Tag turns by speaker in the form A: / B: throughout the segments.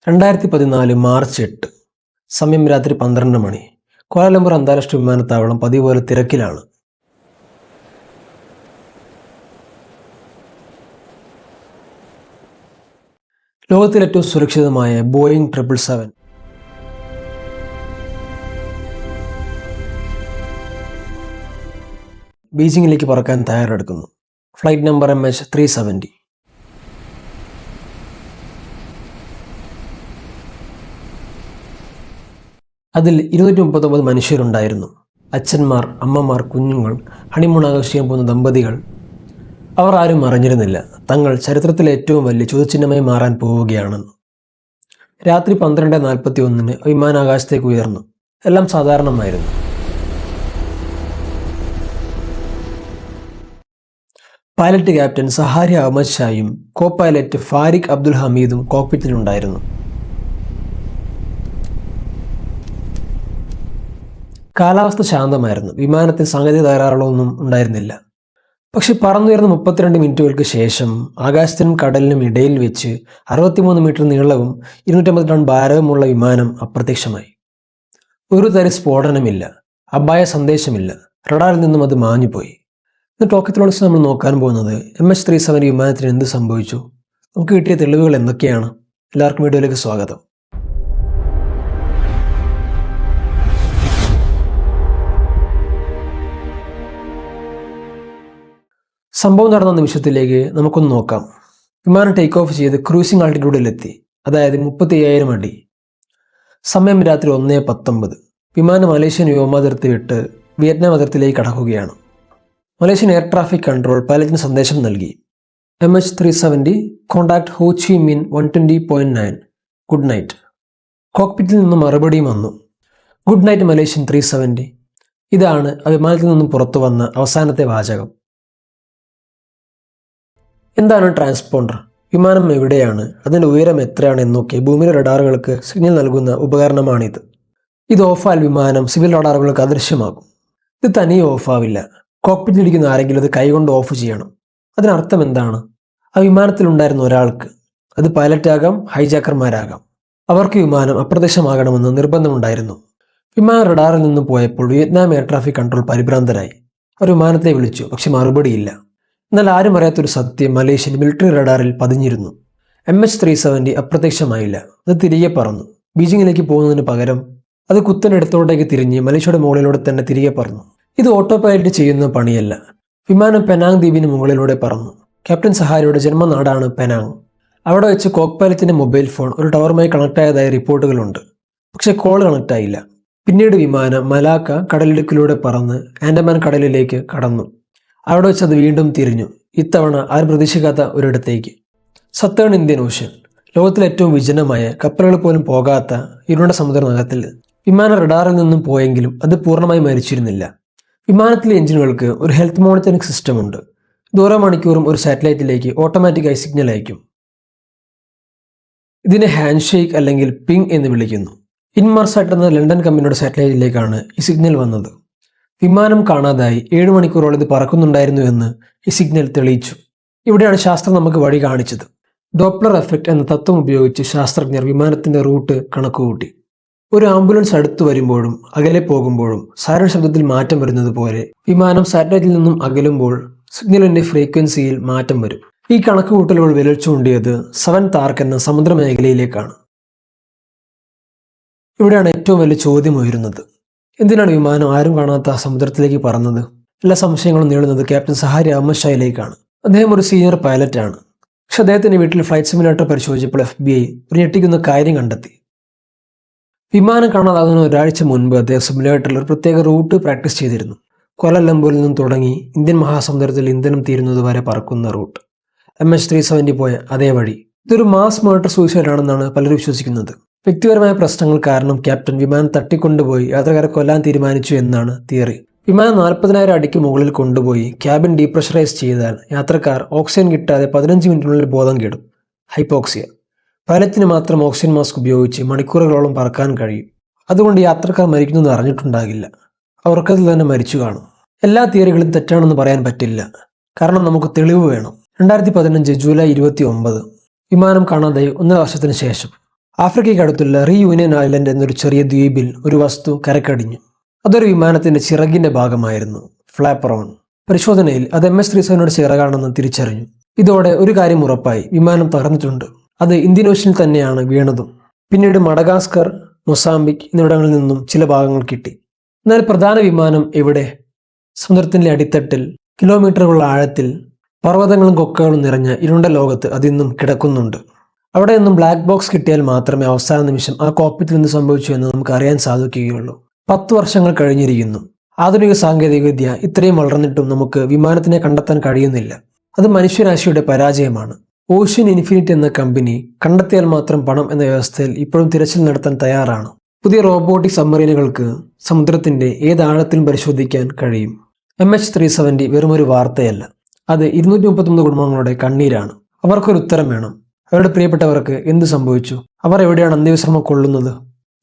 A: 2014 March 8, സമയം രാത്രി 12 മണി. Kuala Lumpur അന്താരാഷ്ട്ര വിമാനത്താവളം പതിവ് പോലെ തിരക്കിലാണ്. ലോകത്തിലെ ഏറ്റവും സുരക്ഷിതമായ ബോയിങ് 777 ബീജിംഗിലേക്ക് പറക്കാൻ തയ്യാറെടുക്കുന്നു. Flight number MH370. അതിൽ 239 മനുഷ്യരുണ്ടായിരുന്നു. അച്ഛന്മാർ, അമ്മമാർ, കുഞ്ഞുങ്ങൾ, ഹണിമൂൺ ആഘോഷിക്കാൻ പോകുന്ന ദമ്പതികൾ. അവർ ആരും അറിഞ്ഞിരുന്നില്ല തങ്ങൾ ചരിത്രത്തിലെ ഏറ്റവും വലിയ ചോദ്യചിഹ്നമായി മാറാൻ പോവുകയാണെന്ന്. രാത്രി 12:41 വിമാനാകാശത്തേക്ക് ഉയർന്നു. എല്ലാം സാധാരണമായിരുന്നു. പൈലറ്റ് ക്യാപ്റ്റൻ സഹാരി അഹമ്മദ് ഷായും കോ പൈലറ്റ് ഫാരിഖ് അബ്ദുൽ ഹമീദും കോക്പിറ്റിലുണ്ടായിരുന്നു. കാലാവസ്ഥ ശാന്തമായിരുന്നു. വിമാനത്തിന് സാങ്കേതിക തകരാറുകളൊന്നും ഉണ്ടായിരുന്നില്ല. പക്ഷെ പറന്നുയർന്ന 32 മിനിറ്റുകൾക്ക് ശേഷം ആകാശത്തിനും കടലിനും ഇടയിൽ വെച്ച് 63 മീറ്റർ നീളവും 250 ടൺ ഭാരവുമുള്ള വിമാനം അപ്രത്യക്ഷമായി. ഒരു തരം സ്ഫോടനമില്ല, അപായ സന്ദേശമില്ല. റഡാറിൽ നിന്നും അത് മാഞ്ഞുപോയി. ഇന്ന് ടോക്കിയോളജിസ്റ്റ് നമ്മൾ നോക്കാൻ പോകുന്നത് MH370 വിമാനത്തിന് എന്ത് സംഭവിച്ചു, നമുക്ക് കിട്ടിയ തെളിവുകൾ എന്തൊക്കെയാണ്. എല്ലാവർക്കും വീഡിയോയിലേക്ക് സ്വാഗതം. സംഭവം നടന്ന നിമിഷത്തിലേക്ക് നമുക്കൊന്ന് നോക്കാം. വിമാനം ടേക്ക് ഓഫ് ചെയ്ത് ക്രൂസിംഗ് ആൾട്ടിറ്റ്യൂഡിലെത്തി, അതായത് 35,000 അടി. സമയം രാത്രി 1:19. വിമാനം മലേഷ്യൻ വ്യോമാതിർത്തി വിട്ട് വിയറ്റ്നാം അതിർത്തിയിലേക്ക് കടക്കുകയാണ്. മലേഷ്യൻ എയർ ട്രാഫിക് കൺട്രോൾ പൈലറ്റിന് സന്ദേശം നൽകി. MH370 കോണ്ടാക്ട് ഹോ ചി മിൻ 120.9. Good night. കോക്പിറ്റിൽ നിന്നും മറുപടിയും വന്നു. Good night Malaysian 370. ഇതാണ് ആ വിമാനത്തിൽ നിന്നും പുറത്തു വന്ന അവസാനത്തെ വാചകം. എന്താണ് ട്രാൻസ്പോണ്ടർ? വിമാനം എവിടെയാണ്, അതിൻ്റെ ഉയരം എത്രയാണ് എന്നൊക്കെ ഭൂമിയിലെ റഡാറുകൾക്ക് സിഗ്നൽ നൽകുന്ന ഉപകരണമാണിത്. ഇത് ഓഫാൽ വിമാനം സിവിൽ റഡാറുകൾക്ക് അദൃശ്യമാകും. ഇത് തനിയെ ഓഫാവില്ല. കോക്പിറ്റിലിരിക്കുന്ന ആരെങ്കിലും അത് കൈകൊണ്ട് ഓഫ് ചെയ്യണം. അതിനർത്ഥം എന്താണ്? ആ വിമാനത്തിലുണ്ടായിരുന്ന ഒരാൾക്ക്, അത് പൈലറ്റാകാം, ഹൈജാക്കർമാരാകാം, അവർക്ക് വിമാനം അപ്രത്യക്ഷമാകണമെന്ന് നിർബന്ധമുണ്ടായിരുന്നു. വിമാനം റഡാറിൽ നിന്ന് പോയപ്പോൾ വിയറ്റ്നാം എയർ ട്രാഫിക് കൺട്രോൾ പരിഭ്രാന്തരായി. അവർ വിമാനത്തെ വിളിച്ചു, പക്ഷെ മറുപടിയില്ല. എന്നാൽ ആരും അറിയാത്തൊരു സത്യം മലേഷ്യൻ മിലിറ്ററി റഡാറിൽ പതിഞ്ഞിരുന്നു. MH370 അപ്രത്യക്ഷമായില്ല. അത് തിരികെ പറന്നു. ബീജിംഗിലേക്ക് പോകുന്നതിന് പകരം അത് കുത്തനെടുത്തോട്ടേക്ക് തിരിഞ്ഞ് മലേഷ്യയുടെ മുകളിലൂടെ തന്നെ തിരികെ പറന്നു. ഇത് ഓട്ടോ പൈലറ്റ് ചെയ്യുന്ന പണിയല്ല. വിമാനം പെനാങ് ദ്വീപിന് മുകളിലൂടെ പറന്നു. ക്യാപ്റ്റൻ സഹാരിയുടെ ജന്മനാടാണ് പെനാങ്. അവിടെ വെച്ച് കോക്ക് പൈലറ്റിന്റെ മൊബൈൽ ഫോൺ ഒരു ടവറുമായി കണക്ട് ആയതായ റിപ്പോർട്ടുകളുണ്ട്. പക്ഷെ കോൾ കണക്ട് ആയില്ല. പിന്നീട് വിമാനം മലാക്ക കടലിടുക്കിലൂടെ പറന്ന് ആൻഡമാൻ കടലിലേക്ക് കടന്നു. അവിടെ വെച്ച് അത് വീണ്ടും തിരിഞ്ഞു. ഇത്തവണ ആരും പ്രതീക്ഷിക്കാത്ത ഒരിടത്തേക്ക്. സത്തേൺ ഇന്ത്യൻ ഓഷ്യൻ, ലോകത്തിലെ ഏറ്റവും വിജനമായ, കപ്പലുകൾ പോലും പോകാത്ത ഇരുണ്ട സമുദ്രനഗരത്തിൽ വിമാനം റഡാറിൽ നിന്നും പോയെങ്കിലും അത് പൂർണ്ണമായി മരിച്ചിരുന്നില്ല. വിമാനത്തിലെ എഞ്ചിനുകൾക്ക് ഒരു ഹെൽത്ത് മോണിറ്ററിംഗ് സിസ്റ്റം ഉണ്ട്. ഇത് ഓരോ മണിക്കൂറും ഒരു സാറ്റലൈറ്റിലേക്ക് ഓട്ടോമാറ്റിക്കായി സിഗ്നൽ അയക്കും. ഇതിനെ ഹാൻഡ് ഷേക്ക് അല്ലെങ്കിൽ പിങ് എന്ന് വിളിക്കുന്നു. ഇൻമർസാറ്റ് എന്ന ലണ്ടൻ കമ്പനിയുടെ സാറ്റലൈറ്റിലേക്കാണ് ഈ സിഗ്നൽ വന്നത്. വിമാനം കാണാതായി 7 മണിക്കൂറോളം ഇത് പറക്കുന്നുണ്ടായിരുന്നു എന്ന് ഈ സിഗ്നൽ തെളിയിച്ചു. ഇവിടെയാണ് ശാസ്ത്രം നമുക്ക് വഴി കാണിച്ചത്. ഡോപ്ലർ എഫക്റ്റ് എന്ന തത്വം ഉപയോഗിച്ച് ശാസ്ത്രജ്ഞർ വിമാനത്തിന്റെ റൂട്ട് കണക്കുകൂട്ടി. ഒരു ആംബുലൻസ് അടുത്തു വരുമ്പോഴും അകലെ പോകുമ്പോഴും സൈറൺ ശബ്ദത്തിൽ മാറ്റം വരുന്നത് പോലെ വിമാനം സാറ്റലൈറ്റിൽ നിന്നും അകലുമ്പോൾ സിഗ്നലിന്റെ ഫ്രീക്വൻസിയിൽ മാറ്റം വരും. ഈ കണക്കുകൂട്ടലുകൾ വിരൽ ചൂണ്ടിയത് 7th ആർക്ക് എന്ന സമുദ്ര മേഖലയിലേക്കാണ്. ഇവിടെയാണ് ഏറ്റവും വലിയ ചോദ്യം ഉയരുന്നത്. എന്തിനാണ് വിമാനം ആരും കാണാത്ത സമുദ്രത്തിലേക്ക് പറന്നത്? എല്ലാ സംശയങ്ങളും നീളുന്നത് ക്യാപ്റ്റൻ സഹാരി അഹമ്മദ് ഷായിലേക്കാണ്. അദ്ദേഹം ഒരു സീനിയർ പൈലറ്റാണ്. പക്ഷെ അദ്ദേഹത്തിന്റെ വീട്ടിൽ ഫ്ലൈറ്റ് സിമുലേറ്റർ പരിശോധിച്ചപ്പോൾ FBI ഒരു ഞെട്ടിക്കുന്ന കാര്യം കണ്ടെത്തി. വിമാനം കാണാതാകുന്ന ഒരാഴ്ച മുൻപ് അദ്ദേഹം സിമുലേറ്ററിൽ ഒരു പ്രത്യേക റൂട്ട് പ്രാക്ടീസ് ചെയ്തിരുന്നു. ക്വാലലംപൂരിൽ നിന്നും തുടങ്ങി ഇന്ത്യൻ മഹാസമുദ്രത്തിൽ ഇന്ധനം തീരുന്നത് വരെ പറക്കുന്ന റൂട്ട്. MH370 പോയ അതേ വഴി. ഇതൊരു മാസ് മർഡർ സൂയിസൈഡ് ആണെന്നാണ് പലരും വിശ്വസിക്കുന്നത്. വ്യക്തിപരമായ പ്രശ്നങ്ങൾ കാരണം ക്യാപ്റ്റൻ വിമാനം തട്ടിക്കൊണ്ടുപോയി യാത്രക്കാരെ കൊല്ലാൻ തീരുമാനിച്ചു എന്നാണ് തിയറി. വിമാനം 40,000 അടിക്ക് മുകളിൽ കൊണ്ടുപോയി ക്യാബിൻ ഡീപ്രഷറൈസ് ചെയ്താൽ യാത്രക്കാർ ഓക്സിജൻ കിട്ടാതെ 15 മിനിറ്റിനുള്ളിൽ ബോധം കെടും. ഹൈപ്പോക്സിയ. പൈലറ്റിന് മാത്രം ഓക്സിജൻ മാസ്ക് ഉപയോഗിച്ച് മണിക്കൂറുകളോളം പറക്കാൻ കഴിയും. അതുകൊണ്ട് യാത്രക്കാർ മരിക്കുന്നത് അറിഞ്ഞിട്ടുണ്ടാകില്ല. അവർക്കതിൽ തന്നെ മരിച്ചു കാണും. എല്ലാ തിയറികളും തെറ്റാണെന്ന് പറയാൻ പറ്റില്ല. കാരണം നമുക്ക് തെളിവ് വേണം. 2015 ജൂലൈ 29 വിമാനം കാണാതായി 1 വർഷത്തിന് ശേഷം. ആഫ്രിക്കയ്ക്കടുത്തുള്ള റീയൂണിയൻ ഐലൻഡ് എന്നൊരു ചെറിയ ദ്വീപിൽ ഒരു വസ്തു കരക്കടിഞ്ഞു. അതൊരു വിമാനത്തിന്റെ ചിറകിന്റെ ഭാഗമായിരുന്നു, ഫ്ലാപ്പറോൺ. പരിശോധനയിൽ അത് MS-37 ചിറകാണെന്ന് തിരിച്ചറിഞ്ഞു. ഇതോടെ ഒരു കാര്യം ഉറപ്പായി, വിമാനം തകർന്നിട്ടുണ്ട്. അത് ഇന്ത്യൻ ഓഷ്യനിൽ തന്നെയാണ് വീണതും. പിന്നീട് മഡഗാസ്കർ, മൊസാംബിക് എന്നിവിടങ്ങളിൽ നിന്നും ചില ഭാഗങ്ങൾ കിട്ടി. എന്നാൽ പ്രധാന വിമാനം എവിടെ? സമുദ്രത്തിന്റെ അടിത്തട്ടിൽ കിലോമീറ്ററുകളുടെ ആഴത്തിൽ പർവ്വതങ്ങളും കൊക്കകളും നിറഞ്ഞ ഇരുണ്ട ലോകത്ത് അതിന്നും കിടക്കുന്നുണ്ട്. അവിടെ നിന്നും ബ്ലാക്ക് ബോക്സ് കിട്ടിയാൽ മാത്രമേ അവസാന നിമിഷം ആ കോക്പിറ്റിൽ നിന്ന് സംഭവിച്ചു എന്ന് നമുക്ക് അറിയാൻ സാധിക്കുകയുള്ളൂ. 10 വർഷങ്ങൾ കഴിഞ്ഞിരിക്കുന്നു. ആധുനിക സാങ്കേതികവിദ്യ ഇത്രയും വളർന്നിട്ടും നമുക്ക് വിമാനത്തിനെ കണ്ടെത്താൻ കഴിയുന്നില്ല. അത് മനുഷ്യരാശിയുടെ പരാജയമാണ്. ഓഷ്യൻ ഇൻഫിനിറ്റി എന്ന കമ്പനി കണ്ടെത്തിയാൽ മാത്രം പണം എന്ന വ്യവസ്ഥയിൽ ഇപ്പോഴും തിരച്ചിൽ നടത്താൻ തയ്യാറാണ്. പുതിയ റോബോട്ടിക് സബ്മറീനുകൾക്ക് സമുദ്രത്തിന്റെ ഏതാഴത്തിലും പരിശോധിക്കാൻ കഴിയും. MH370 വെറുമൊരു വാർത്തയല്ല, അത് 239 കുടുംബങ്ങളുടെ കണ്ണീരാണ്. അവർക്കൊരു ഉത്തരം വേണം. അവരുടെ പ്രിയപ്പെട്ടവർക്ക് എന്ത് സംഭവിച്ചു? അവർ എവിടെയാണ് അന്ത്യവിശ്രമം കൊള്ളുന്നത്?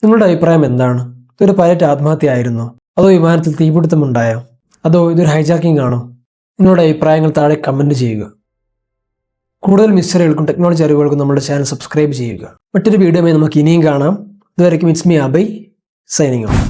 A: നിങ്ങളുടെ അഭിപ്രായം എന്താണ്? ഇതൊരു പൈലറ്റ് ആത്മഹത്യ ആയിരുന്നോ? അതോ വിമാനത്തിൽ തീപിടുത്തമുണ്ടായോ? അതോ ഇതൊരു ഹൈജാക്കിംഗ് ആണോ? നിങ്ങളുടെ അഭിപ്രായങ്ങൾ താഴെ കമന്റ് ചെയ്യുക. കൂടുതൽ മിസ്റ്ററികൾക്കും ടെക്നോളജി അറിവുകൾക്കും നമ്മുടെ ചാനൽ സബ്സ്ക്രൈബ് ചെയ്യുക. മറ്റൊരു വീഡിയോയുമായി നമുക്ക് ഇനിയും കാണാം. ഇതുവരെയ്ക്കും it's me Abhay, signing of.